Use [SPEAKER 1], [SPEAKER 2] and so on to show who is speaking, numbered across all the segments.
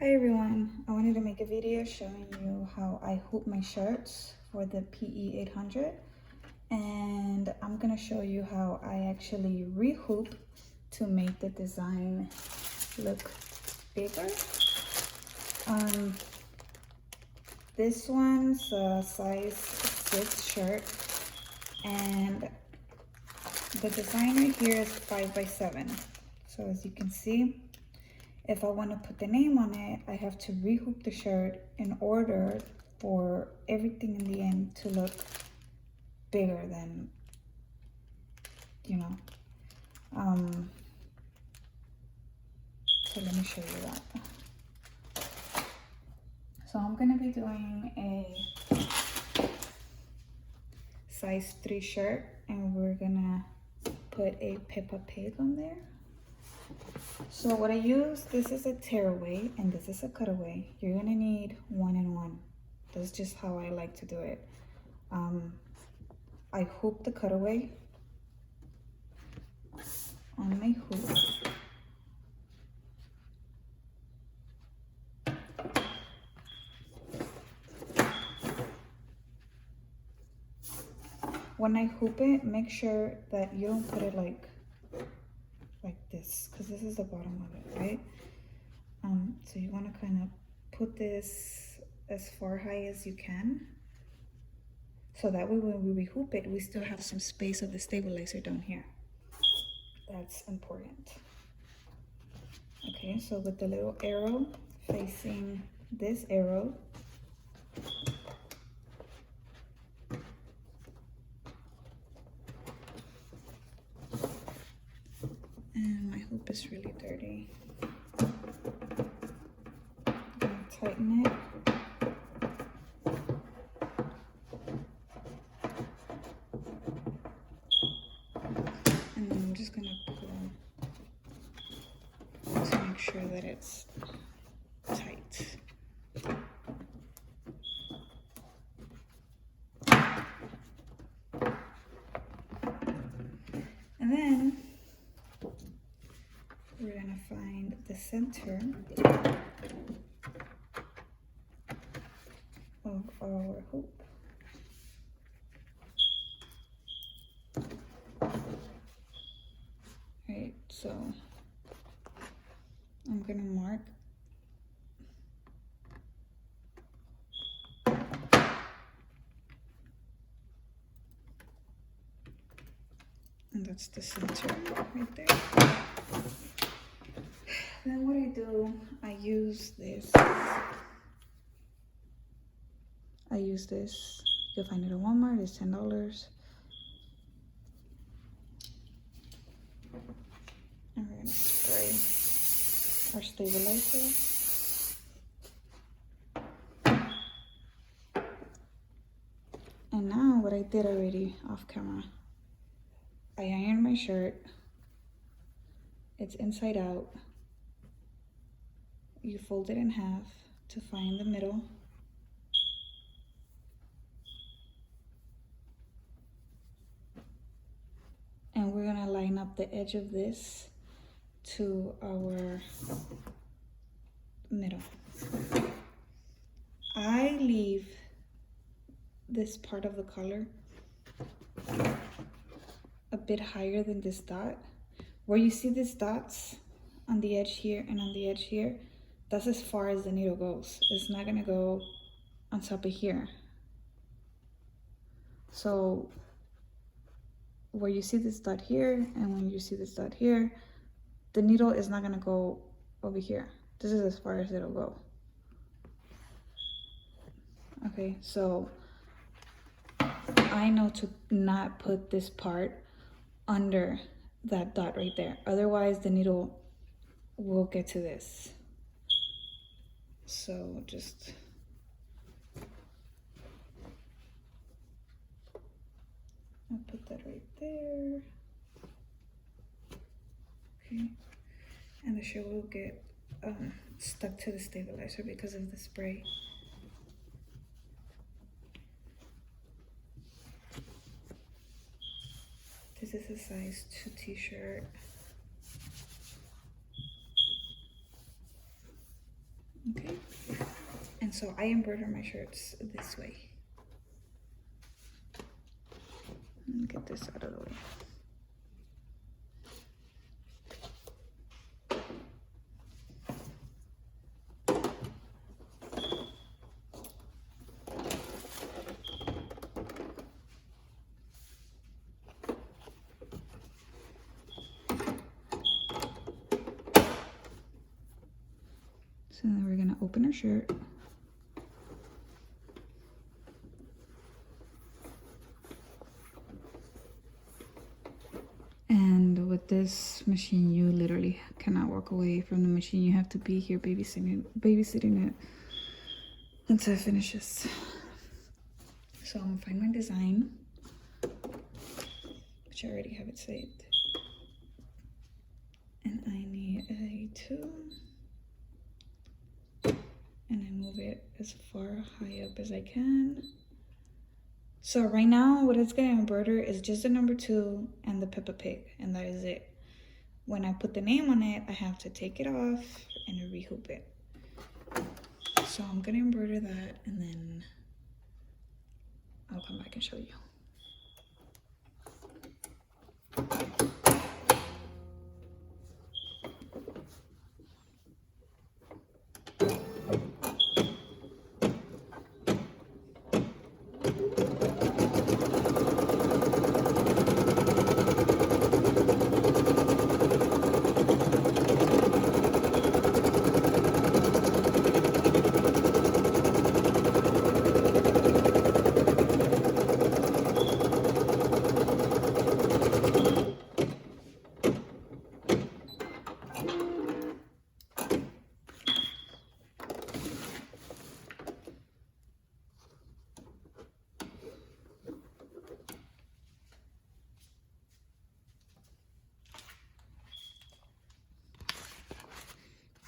[SPEAKER 1] Hi everyone, I wanted to make a video showing you how I hoop my shirts for the PE800, and I'm gonna show you how I actually re-hoop to make the design look bigger. This one's a size 6 shirt, and the design right here is 5x7. So as you can see, if I want to put the name on it, I have to re-hoop the shirt in order for everything in the end to look bigger than, you know. So let me show you that. So I'm going to be doing a size 3 shirt, and we're going to put a Peppa Pig on there. So what I use, this is a tearaway and this is a cutaway. You're gonna need 1 and 1. That's just how I like to do it. I hoop the cutaway on my hoop. When I hoop it, make sure that you don't put it like this, because this is the bottom of it, right? So you want to kind of put this as far high as you can, so that way when we re-hoop it, we still have some space of the stabilizer down here. That's important. Okay, so with the little arrow facing this arrow, and my hoop is really dirty. I'm gonna tighten it. And then I'm just gonna pull to make sure that it's tight. And then we're gonna find the center of our hoop. Right, so I'm gonna mark and that's the center right there. Then what I do, I use this. You can find it at Walmart, it's $10. And we're gonna spray our stabilizer. And now what I did already off camera, I ironed my shirt. It's inside out. You fold it in half to find the middle. And we're gonna line up the edge of this to our middle. I leave this part of the collar a bit higher than this dot. Where you see these dots on the edge here and on the edge here, that's as far as the needle goes. It's not gonna go on top of here. So where you see this dot here and when you see this dot here, the needle is not gonna go over here. This is as far as it'll go. Okay, so I know to not put this part under that dot right there. Otherwise the needle will get to this. So just I'll put that right there. Okay, and the shirt will get stuck to the stabilizer because of the spray. This is a size 2 t-shirt. Okay, and so I embroider my shirts this way. Let me get this out of the way. So then we're gonna open our shirt. And with this machine, you literally cannot walk away from the machine. You have to be here babysitting it until it finishes. So I'm gonna find my design, which I already have it saved. And I need a 2. And I move it as far high up as I can. So right now, what it's gonna embroider is just the number 2 and the Peppa Pig, and that is it. When I put the name on it, I have to take it off and rehoop it. So I'm gonna embroider that, and then I'll come back and show you.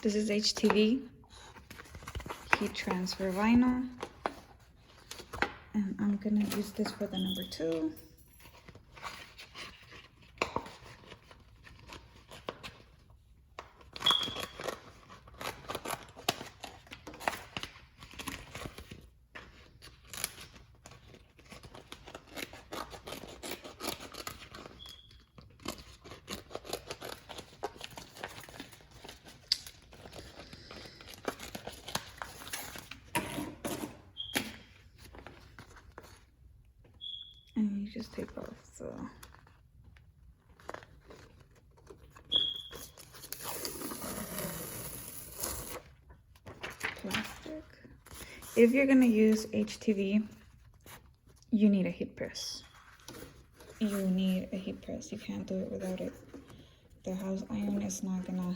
[SPEAKER 1] This is HTV, heat transfer vinyl, and I'm gonna use this for the number 2. And you just take off the plastic. If you're gonna use HTV, you need a heat press. You need a heat press. You can't do it without it. The house iron is not gonna,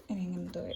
[SPEAKER 1] it ain't gonna do it.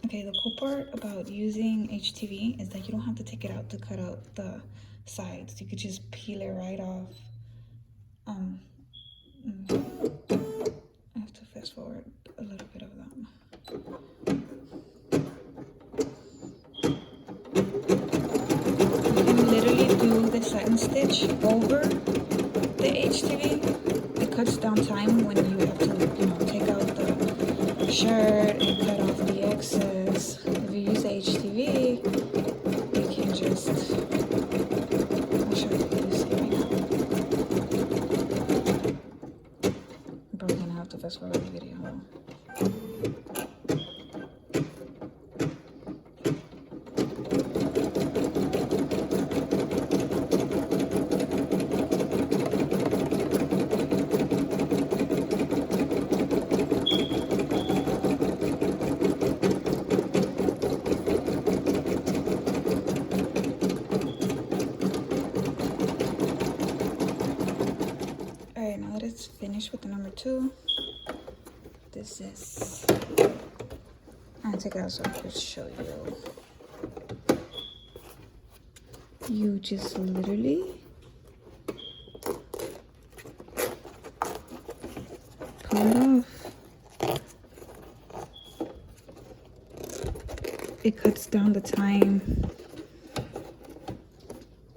[SPEAKER 1] Okay, the cool part about using HTV is that you don't have to take it out to cut out the sides. You could just peel it right off. I have to fast forward a little bit of that. You can literally do the satin stitch over the HTV. It cuts down time when you have to, you know, take out the shirt and cut off the excess. If you use HTV, you can just, I'll show you this right now. I'm probably gonna have to fast forward the video. finished with the number 2. This is, I'm gonna take it out so I can show you. You just literally pull it off. It cuts down the time.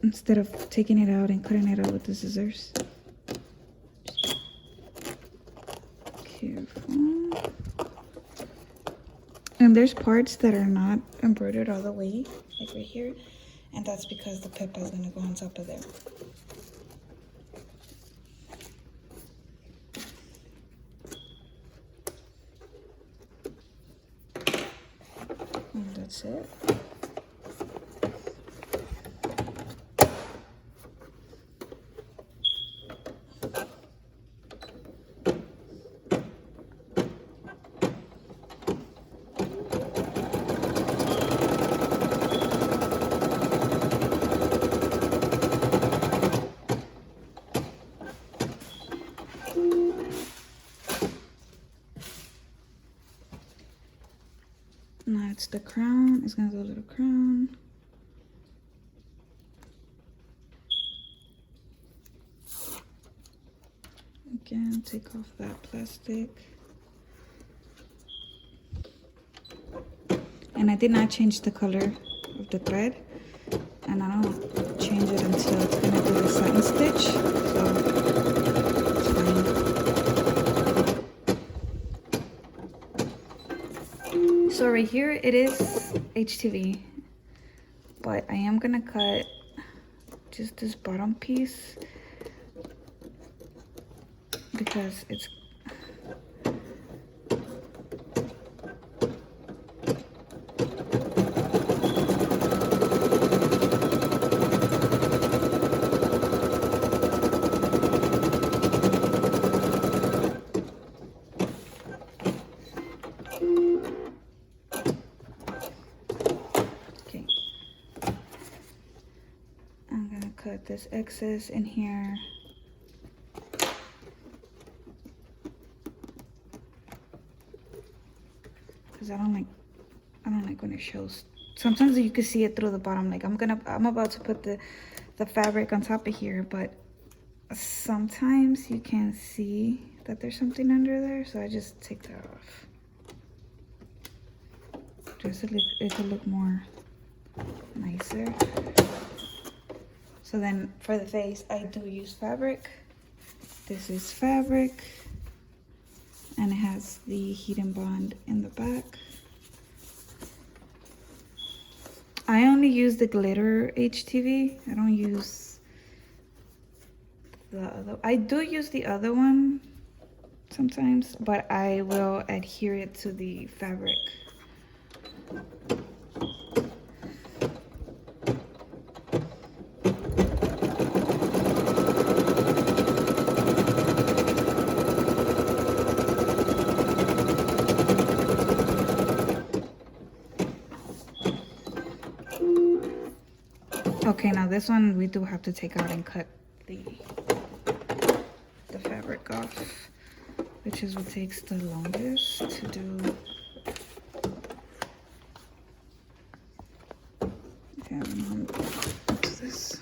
[SPEAKER 1] Instead of taking it out and cutting it out with the scissors. Careful. And there's parts that are not embroidered all the way, like right here. And that's because the pepa is gonna go on top of there. And that's it. Now it's the crown. It's gonna do a little crown. Again, take off that plastic. And I did not change the color of the thread. And I don't change it until it's gonna do the satin stitch. So it's fine. So right here it is HTV, but I am gonna cut just this bottom piece because it's this excess in here. Because I don't like when it shows. Sometimes you can see it through the bottom. Like I'm about to put the fabric on top of here, but sometimes you can't see that there's something under there, so I just take that off. Just so it could look more nicer. So then for the face, I do use fabric. This is fabric, and it has the heat and bond in the back. I only use the glitter HTV. I don't use the other. I do use the other one sometimes, but I will adhere it to the fabric. Okay, now this one we do have to take out and cut the fabric off, which is what takes the longest to do. Okay, I don't know what's this.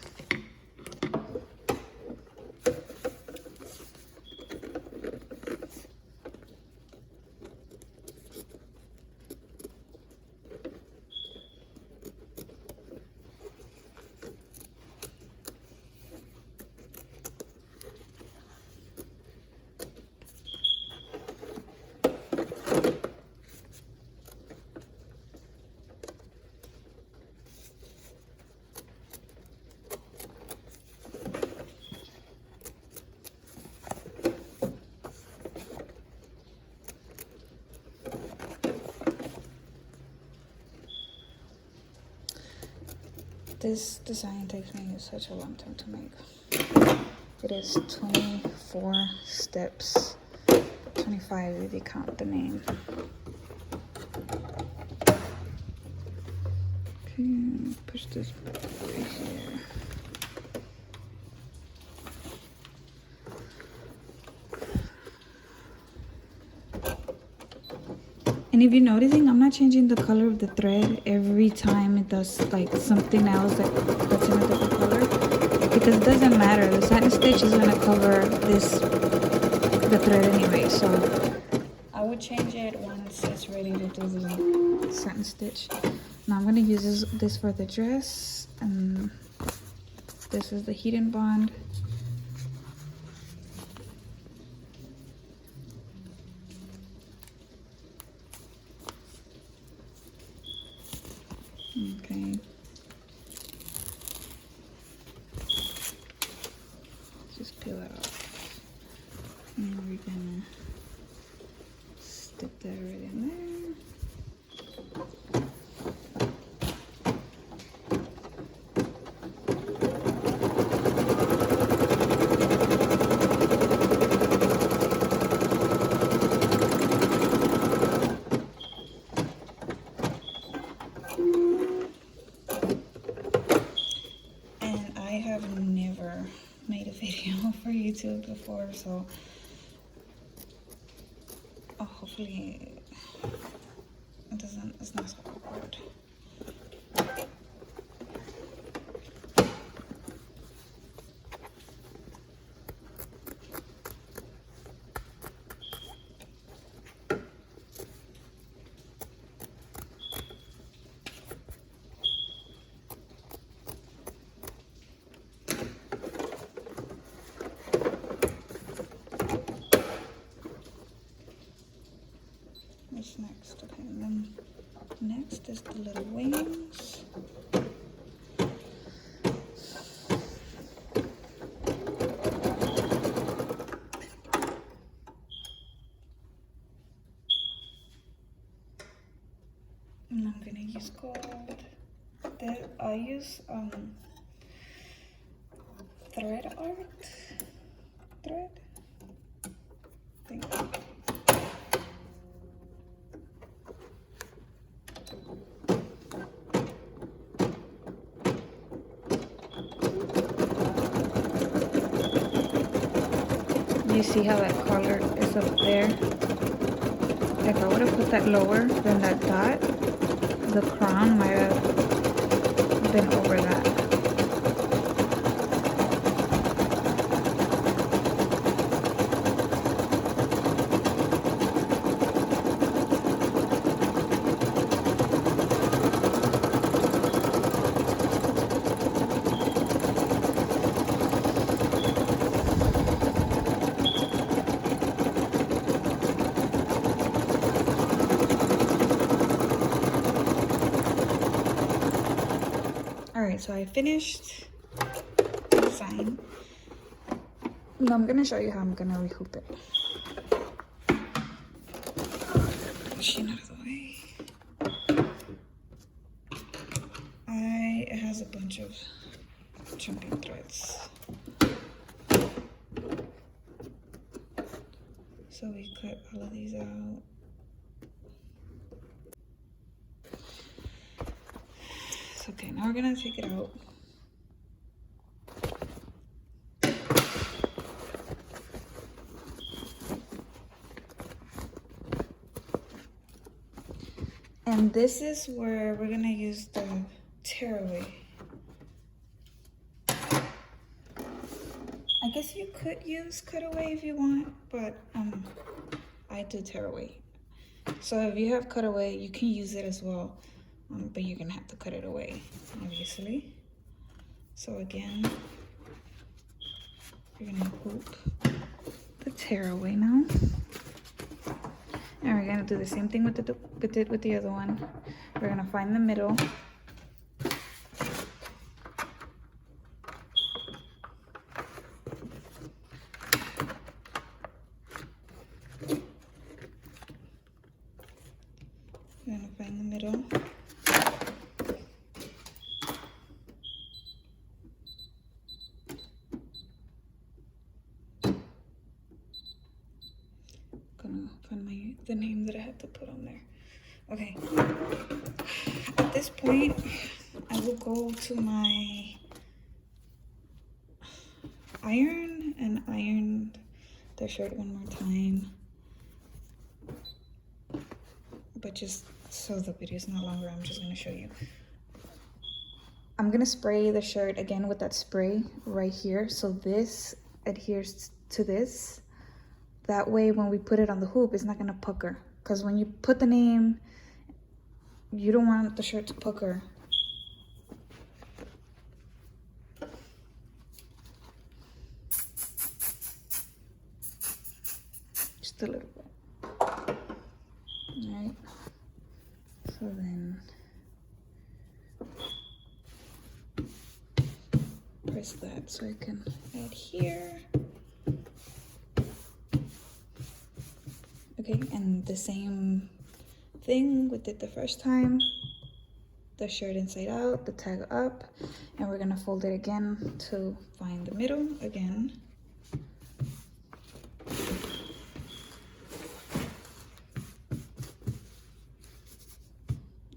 [SPEAKER 1] This design takes me such a long time to make. It is 24 steps, 25 if you count the name. Okay, push this right here. And if you're noticing, I'm not changing the color of the thread every time it does like something else that's in a different color, because it doesn't matter. The satin stitch is gonna cover the thread anyway, so I would change it once it's ready to do the satin stitch. Now I'm gonna use this for the dress, and this is the heat and bond. Okay. Just peel it off. And we're gonna stick that right in there. I've never made a video for YouTube before, so hopefully it's not so awkward. What's next? Okay, and then next is the little wings. And I'm gonna use gold. I use thread art thread. I think. You see how that color is up there? If I would have put that lower than that dot, the crown might have been over that. Alright, so I finished the design. Now I'm gonna show you how I'm gonna rehoop it. Machine out of the way. It has a bunch of jumping threads. So we cut all of these out. Okay, now we're gonna take it out. And this is where we're gonna use the tearaway. I guess you could use cutaway if you want, but I do tearaway. So if you have cutaway, you can use it as well, but you're gonna have to cut it away, obviously. So again, we're gonna hoop the tearaway now. And we're gonna do the same thing with the other one. We're gonna find the middle. We're gonna find the middle. Gonna find the name that I had to put on there. Okay. At this point, I will go to my iron and iron the shirt one more time. but just so the video is not longer, I'm just gonna show you. I'm gonna spray the shirt again with that spray right here, so this adheres to this. That way when we put it on the hoop, it's not gonna pucker. Because when you put the name, you don't want the shirt to pucker. Just a little bit. Alright. So then press that so I can add here. Okay, and the same thing we did the first time. The shirt inside out, the tag up, and we're gonna fold it again to find the middle again.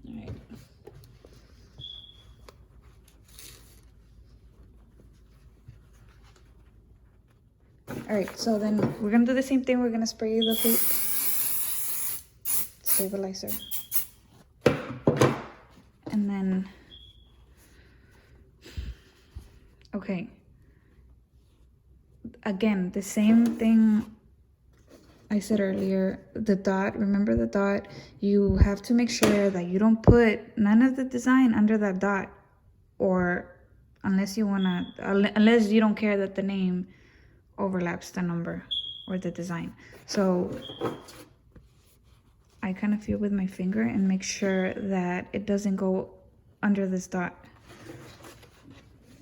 [SPEAKER 1] Alright. Alright, so then we're gonna do the same thing. We're gonna spray the hoop stabilizer. And then, okay, again, the same thing I said earlier, the dot, remember the dot, you have to make sure that you don't put none of the design under that dot, or unless you don't care that the name overlaps the number or the design. So I kind of feel with my finger and make sure that it doesn't go under this dot.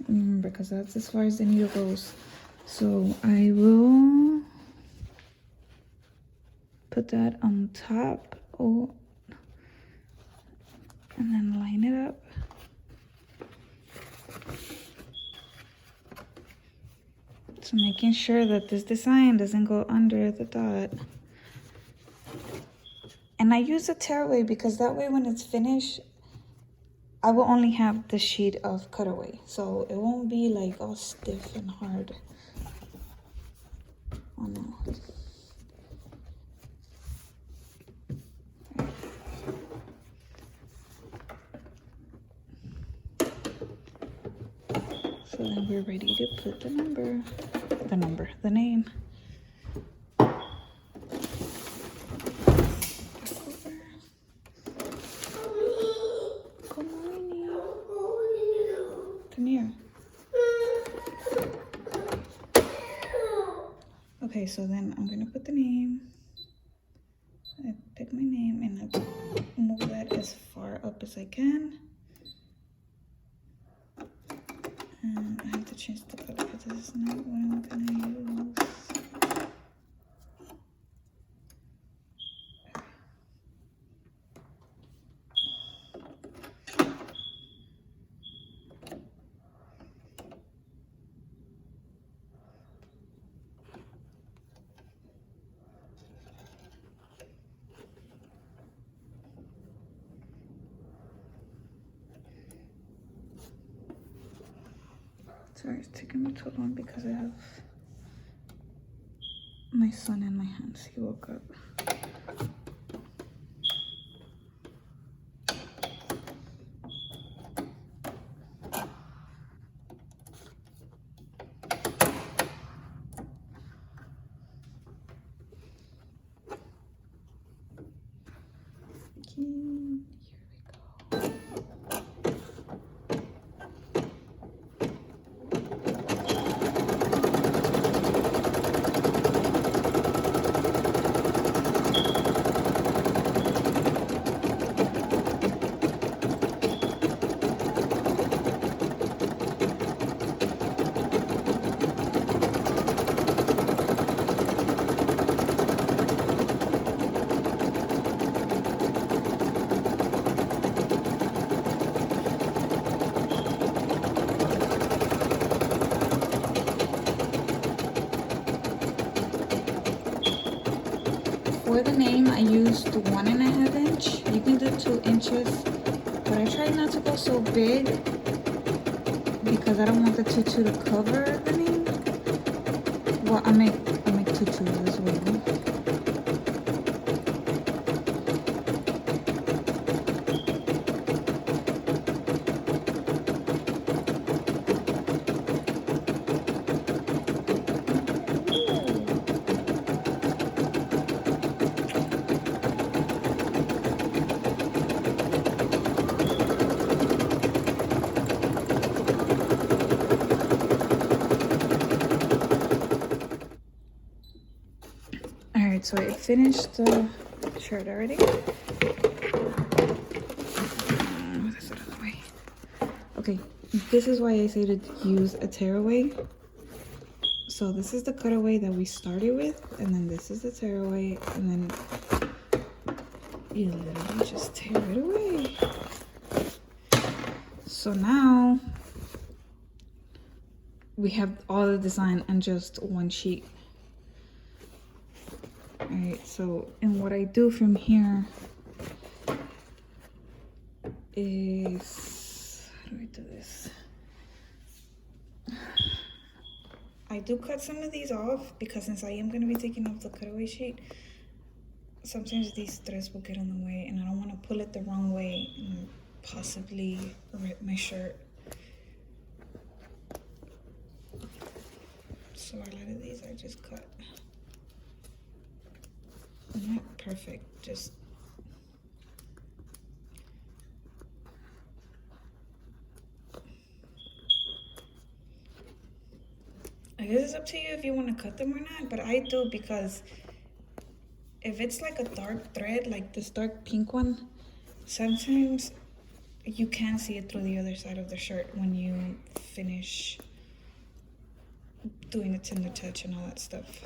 [SPEAKER 1] Remember, because that's as far as the needle goes. So I will put that on top, and then line it up. So making sure that this design doesn't go under the dot. And I use a tearaway because that way when it's finished, I will only have the sheet of cutaway. So it won't be like all stiff and hard. Oh no. So then we're ready to put the name. Come here. Okay, so then I'm gonna put the name. I pick my name and I move that as far up as I can. And I have to change the color because this is not what I'm gonna use. Sorry, it's taking me too long because I have my son in my hands. He woke up. For the name, I used 1.5 inch. You can do 2 inches, but I try not to go so big because I don't want the tutu to cover the name. Well, I make tutus as well. so it finished the shirt already. Move this out of the way. Okay, this is why I say to use a tearaway. So this is the cutaway that we started with, and then this is the tearaway, and then you literally just tear it away. So now we have all the design on just one sheet. All right, so, and what I do from here is, how do I do this? I do cut some of these off because since I am going to be taking off the cutaway sheet, sometimes these threads will get in the way and I don't want to pull it the wrong way and possibly rip my shirt. So a lot of these I just cut. Not perfect, just I guess it's up to you if you want to cut them or not, but I do because if it's like a dark thread, like this dark pink one, sometimes you can see it through the other side of the shirt when you finish doing the tender touch and all that stuff.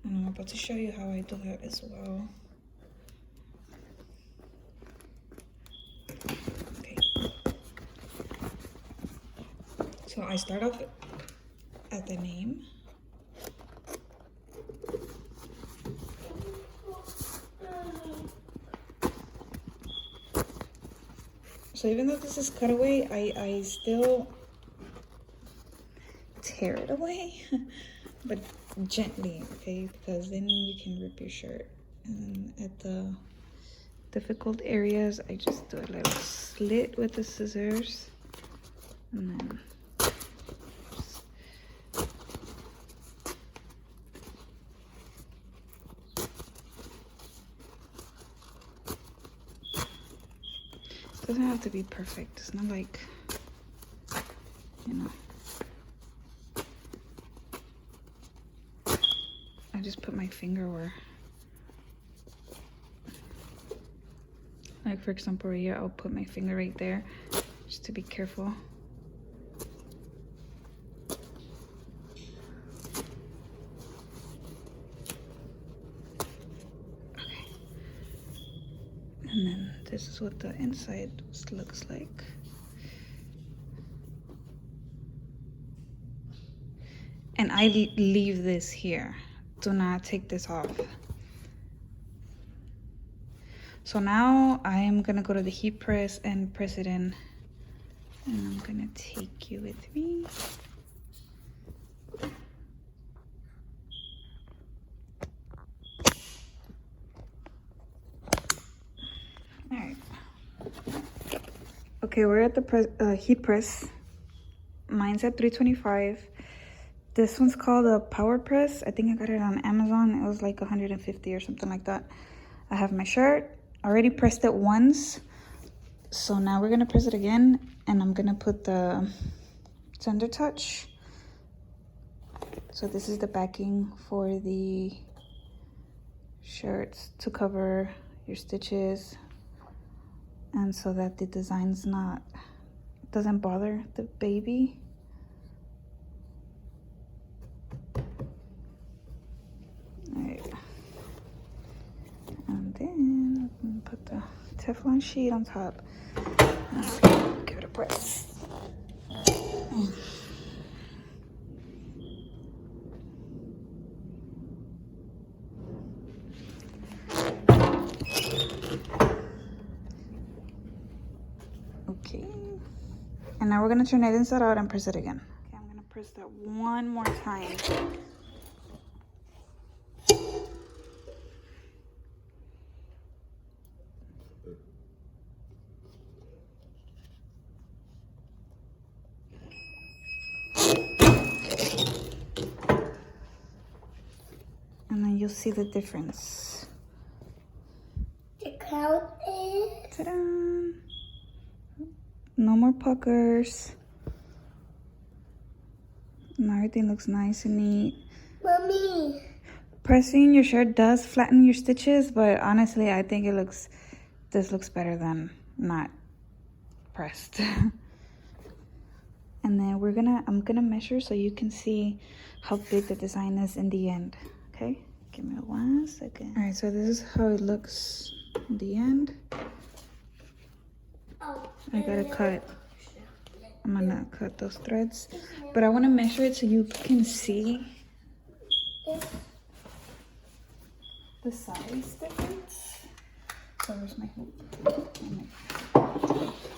[SPEAKER 1] And I'm about to show you how I do that as well. Okay. So I start off at the name. So even though this is cutaway, I still tear it away, but gently, okay? Because then you can rip your shirt. And at the difficult areas, I just do a little slit with the scissors, and then it doesn't have to be perfect. It's not like, you know. I just put my finger where, like for example right here, I'll put my finger right there just to be careful. Okay. And then this is what the inside looks like. And I leave this here. Do not take this off. So now I am gonna go to the heat press and press it in. And I'm gonna take you with me. All right. Okay, we're at the heat press. Mine's at 325. This one's called a power press. I think I got it on Amazon. It was like 150 or something like that. I have my shirt. I already pressed it once. So now we're gonna press it again, and I'm gonna put the tender touch. So this is the backing for the shirts to cover your stitches, and so that the design's doesn't bother the baby. Alright, and then I'm gonna put the Teflon sheet on top. Give it a press. Okay, and now we're gonna turn it inside out and press it again. Okay, I'm gonna press that one more time. And then you'll see the difference.
[SPEAKER 2] The count is...
[SPEAKER 1] Ta-da! No more puckers. And everything looks nice and neat.
[SPEAKER 2] Mommy.
[SPEAKER 1] Pressing your shirt does flatten your stitches, but honestly, I think this looks better than not pressed. And then I'm gonna measure so you can see how big the design is in the end. Okay, give me 1 second. All right, so this is how it looks in the end. I gotta cut. I'm gonna cut those threads, but I want to measure it so you can see the size difference. So where's my hoop?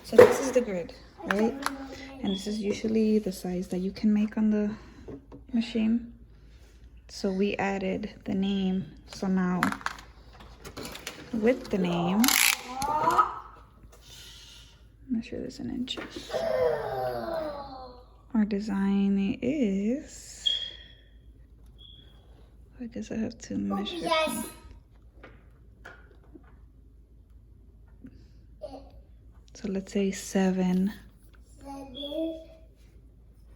[SPEAKER 1] So this is the grid, right? And this is usually the size that you can make on the machine. So we added the name. So now with the name, measure this in inches. Our design is, I guess I have to measure.
[SPEAKER 2] Yes.
[SPEAKER 1] So let's say 7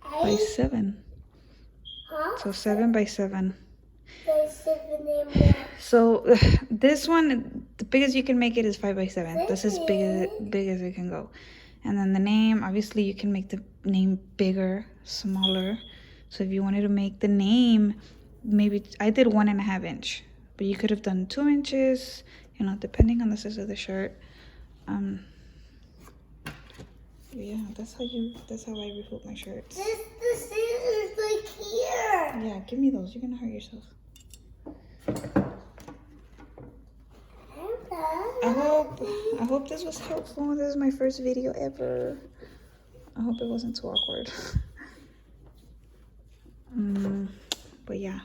[SPEAKER 1] by 7.
[SPEAKER 2] Huh?
[SPEAKER 1] So 7 by 7.
[SPEAKER 2] There's 7 in there.
[SPEAKER 1] So this one, the biggest you can make it is 5 by 7. This is big as it can go. And then the name, obviously you can make the name bigger, smaller. So if you wanted to make the name, maybe I did 1.5 inch, but you could have done 2 inches, you know, depending on the size of the shirt. Yeah, that's how I rehoop my shirts.
[SPEAKER 2] The scissors like here.
[SPEAKER 1] Yeah, give me those. You're gonna hurt yourself. I hope this was helpful. This is my first video ever. I hope it wasn't too awkward. But yeah.